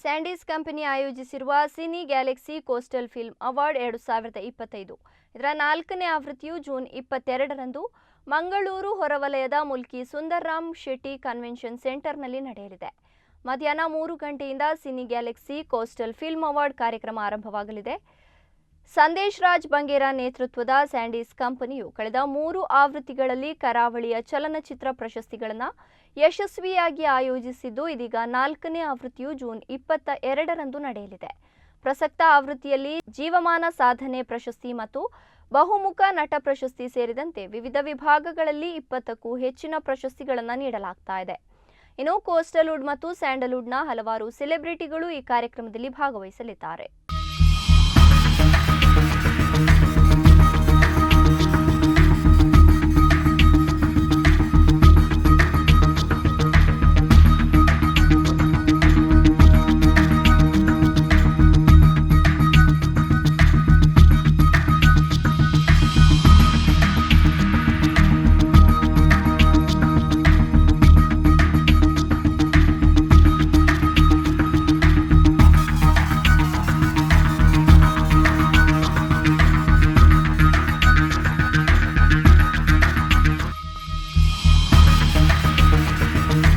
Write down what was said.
ಸ್ಯಾಂಡೀಸ್ company ಆಯೋಜಿಸಿರುವ cine Galaxy coastal film award 2025 ಇದರ 4ನೇ ಆವೃತ್ತಿಯು ಜೂನ್ 22ರಂದು ಮಂಗಳೂರು ಹೊರವಲಯದ ಮುಲ್ಕಿ ಸುಂದರ್ರಾಮ್ ಶೆಟ್ಟಿ ಕನ್ವೆನ್ಷನ್ ಸೆಂಟರ್ನಲ್ಲಿ ನಡೆಯಲಿದೆ. ಮಧ್ಯಾಹ್ನ 3 ಗಂಟೆಯಿಂದ cine Galaxy coastal film award ಕಾರ್ಯಕ್ರಮ ಆರಂಭವಾಗಲಿದೆ. ಸಂದೇಶ್ ರಾಜ್ ಬಂಗೇರ ನೇತೃತ್ವದ ಸ್ಯಾಂಡೀಸ್ ಕಂಪನಿಯು ಕಳೆದ 3 ಆವೃತ್ತಿಗಳಲ್ಲಿ ಕರಾವಳಿಯ ಚಲನಚಿತ್ರ ಪ್ರಶಸ್ತಿಗಳನ್ನು ಯಶಸ್ವಿಯಾಗಿ ಆಯೋಜಿಸಿದ್ದು, ಇದೀಗ 4ನೇ ಆವೃತ್ತಿಯು ಜೂನ್ 22ರಂದು ನಡೆಯಲಿದೆ. ಪ್ರಸಕ್ತ ಆವೃತ್ತಿಯಲ್ಲಿ ಜೀವಮಾನ ಸಾಧನೆ ಪ್ರಶಸ್ತಿ ಮತ್ತು ಬಹುಮುಖ ನಟ ಪ್ರಶಸ್ತಿ ಸೇರಿದಂತೆ ವಿವಿಧ ವಿಭಾಗಗಳಲ್ಲಿ 20ಕ್ಕೂ ಹೆಚ್ಚಿನ ಪ್ರಶಸ್ತಿಗಳನ್ನು ನೀಡಲಾಗ್ತಾ ಇದೆ. ಇನ್ನು ಕೋಸ್ಟಲ್ವುಡ್ ಮತ್ತು ಸ್ಯಾಂಡಲ್ವುಡ್ನ ಹಲವಾರು ಸೆಲೆಬ್ರಿಟಿಗಳು ಈ ಕಾರ್ಯಕ್ರಮದಲ್ಲಿ ಭಾಗವಹಿಸಲಿದ್ದಾರೆ.